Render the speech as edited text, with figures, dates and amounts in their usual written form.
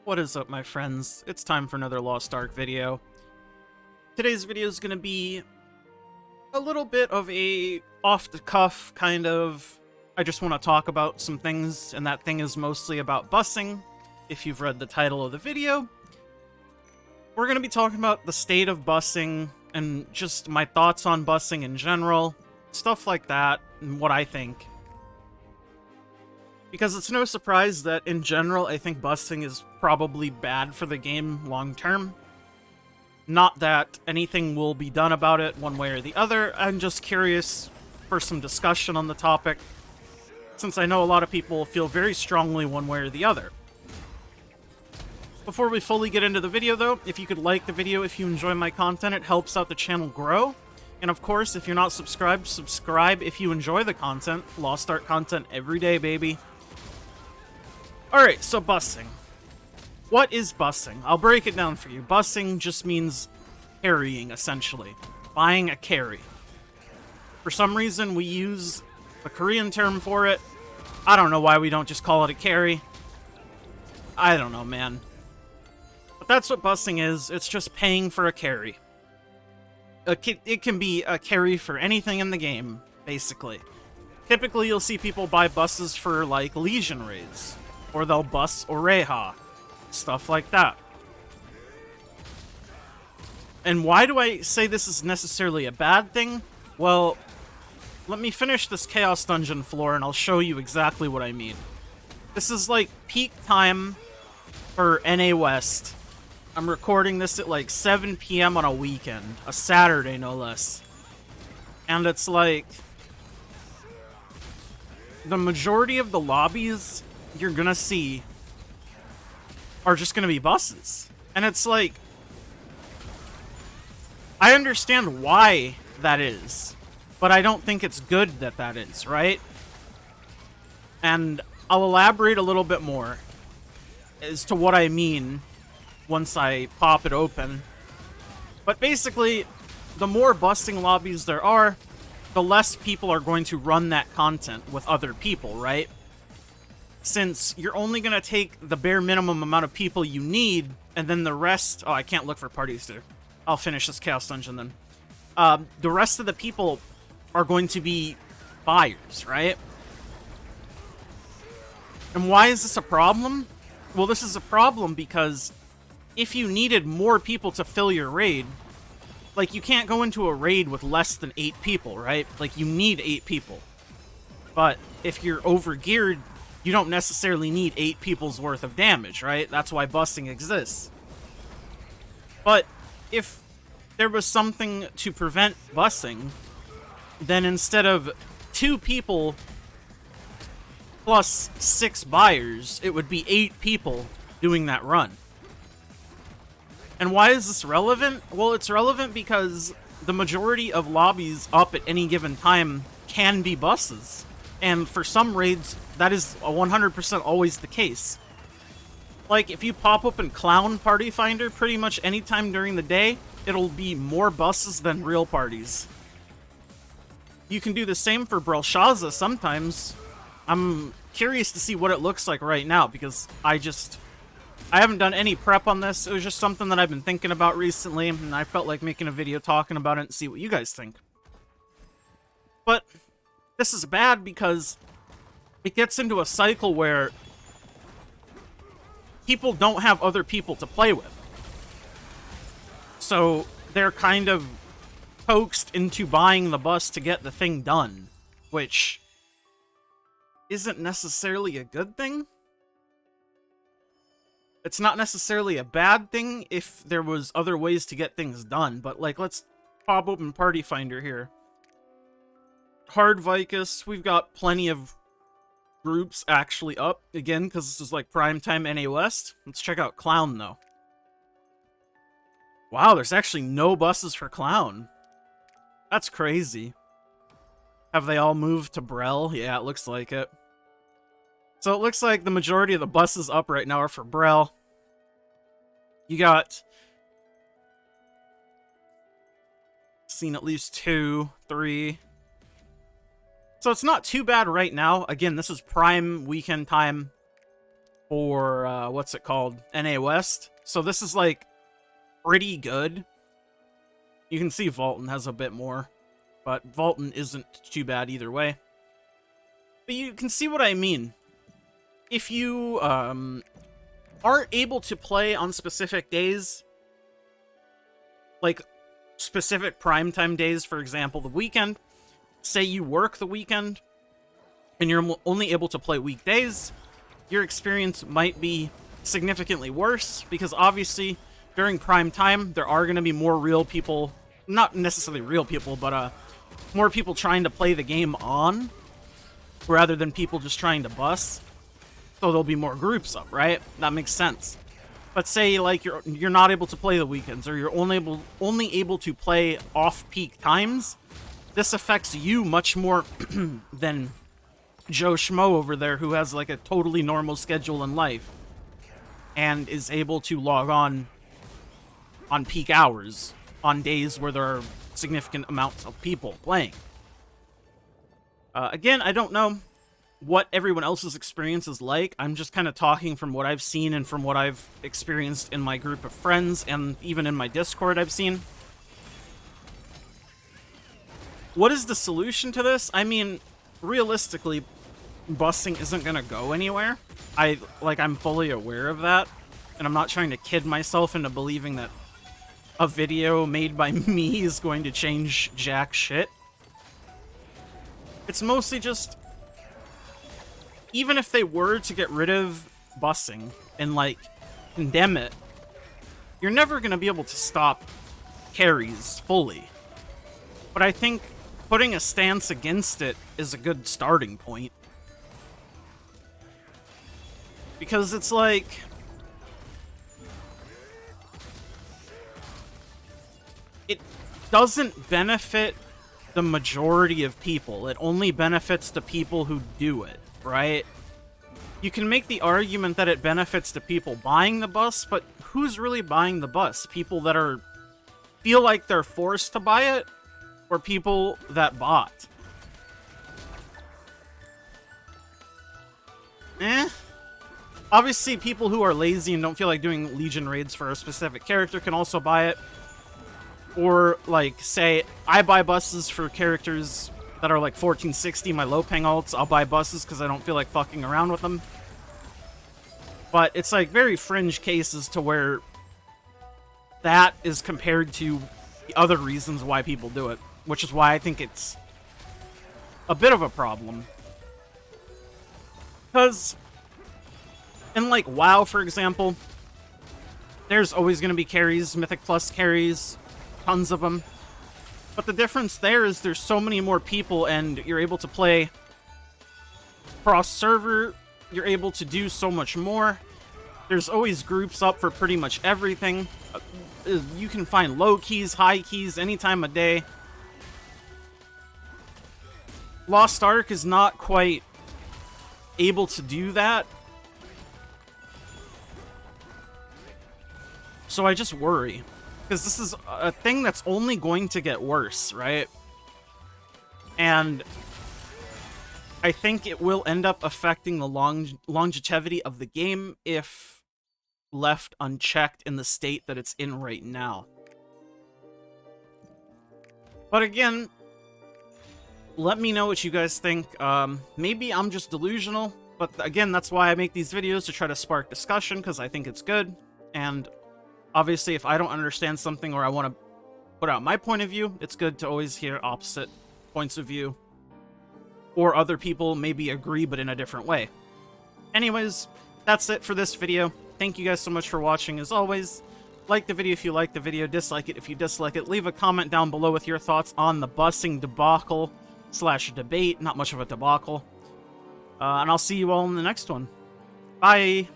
What is up, my friends? It's time for another Lost Ark video. Today's video is going to be a little bit of a off-the-cuff kind of... I just want to talk about some things, and that thing is mostly about busing. If you've read the title of the video, we're going to be talking about the state of busing and just my thoughts on busing in general, stuff like that, and what I think. Because it's no surprise that, in general, I think busing is probably bad for the game long-term. Not that anything will be done about it one way or the other, I'm just curious for some discussion on the topic, since I know a lot of people feel very strongly one way or the other. Before we fully get into the video, though, if you could like the video if you enjoy my content, it helps out the channel grow. And of course, if you're not subscribed, subscribe if you enjoy the content. Lost Ark content every day, baby. Alright, so busing. What is busing? I'll break it down for you. Busing just means carrying, essentially. Buying a carry. For some reason, we use a Korean term for it. I don't know why we don't just call it a carry. I don't know, man. But that's what busing is. It's just paying for a carry. It can be a carry for anything in the game, basically. Typically, you'll see people buy buses for, like, Legion raids. Or they'll bus or heehee. Stuff like that. And why do I say this is necessarily a bad thing? Well, let me finish this Chaos Dungeon floor and I'll show you exactly what I mean. This is like peak time for NA West. I'm recording this at like 7 PM on a weekend. A Saturday, no less. And it's like... the majority of the lobbies you're gonna see are just gonna be buses. And it's like... I understand why that is, but I don't think it's good that that is, right? And I'll elaborate a little bit more as to what I mean once I pop it open. But basically, the more busing lobbies there are, the less people are going to run that content with other people, right? Since you're only going to take the bare minimum amount of people you need, and then the rest... Oh, I can't look for parties there. I'll finish this Chaos Dungeon then. The rest of the people are going to be buyers, right? And why is this a problem? Well, this is a problem because if you needed more people to fill your raid, like, you can't go into a raid with less than 8 people, right? Like, you need 8 people. But if you're overgeared, you don't necessarily need 8 people's worth of damage, right? That's why busing exists. But if there was something to prevent busing, then instead of 2 people plus 6 buyers, it would be 8 people doing that run. And why is this relevant? Well, it's relevant because the majority of lobbies up at any given time can be buses. And for some raids, that is 100% always the case. Like, if you pop open Clown Party Finder pretty much any time during the day, it'll be more buses than real parties. You can do the same for Belshazzar sometimes. I'm curious to see what it looks like right now, because I haven't done any prep on this. It was just something that I've been thinking about recently, and I felt like making a video talking about it and see what you guys think. But this is bad because it gets into a cycle where people don't have other people to play with. So they're kind of coaxed into buying the bus to get the thing done, which isn't necessarily a good thing. It's not necessarily a bad thing if there was other ways to get things done, but, like, let's pop open Party Finder here. Hard Vicus, we've got plenty of groups actually up, again, because this is like primetime NA West. Let's check out Clown, though. Wow, there's actually no buses for Clown. That's crazy. Have they all moved to Brel? Yeah, it looks like it. So it looks like the majority of the buses up right now are for Brel. You got... seen at least 2, 3... So it's not too bad right now. Again, this is prime weekend time for, what's it called? NA West. So this is, like, pretty good. You can see Vaulton has a bit more, but Vaulton isn't too bad either way. But you can see what I mean. If you, aren't able to play on specific days, like specific primetime days, for example, the weekend, say you work the weekend, and you're only able to play weekdays, your experience might be significantly worse, because obviously, during prime time, there are going to be more real people, not necessarily real people, but more people trying to play the game on, rather than people just trying to bust. So there'll be more groups up, right? That makes sense. But say, like, you're not able to play the weekends, or you're only able to play off-peak times, this affects you much more than Joe Schmo over there, who has, like, a totally normal schedule in life, and is able to log on peak hours, on days where there are significant amounts of people playing. Again, I don't know what everyone else's experience is like. I'm just kind of talking from what I've seen and from what I've experienced in my group of friends, and even in my Discord I've seen. What is the solution to this? I mean, realistically, busing isn't gonna go anywhere. I'm fully aware of that, and I'm not trying to kid myself into believing that a video made by me is going to change jack shit. It's mostly just, even if they were to get rid of busing and, like, condemn it, you're never going to be able to stop carries fully. But I think putting a stance against it is a good starting point. Because it's like, it doesn't benefit the majority of people. It only benefits the people who do it, right? You can make the argument that it benefits the people buying the bus, but who's really buying the bus? People that feel like they're forced to buy it, or people that bought? Obviously, people who are lazy and don't feel like doing Legion raids for a specific character can also buy it. Or, like, say, I buy buses for characters that are, like, 1460, my low-ping alts. I'll buy buses because I don't feel like fucking around with them. But it's, like, very fringe cases to where that is compared to the other reasons why people do it. Which is why I think it's a bit of a problem. Because, in, like, WoW, for example, there's always going to be carries, Mythic Plus carries, tons of them. But the difference there is there's so many more people, and you're able to play cross-server. You're able to do so much more. There's always groups up for pretty much everything. You can find low keys, high keys, any time of day. Lost Ark is not quite able to do that. So I just worry. Because this is a thing that's only going to get worse, right? And I think it will end up affecting the longevity of the game if left unchecked in the state that it's in right now. But again, let me know what you guys think. Maybe I'm just delusional, but again, that's why I make these videos, to try to spark discussion, because I think it's good. And obviously, if I don't understand something or I want to put out my point of view, it's good to always hear opposite points of view. Or other people maybe agree, but in a different way. Anyways, that's it for this video. Thank you guys so much for watching. As always, like the video if you like the video, dislike it if you dislike it. Leave a comment down below with your thoughts on the busing debacle / debate. Not much of a debacle. And I'll see you all in the next one. Bye!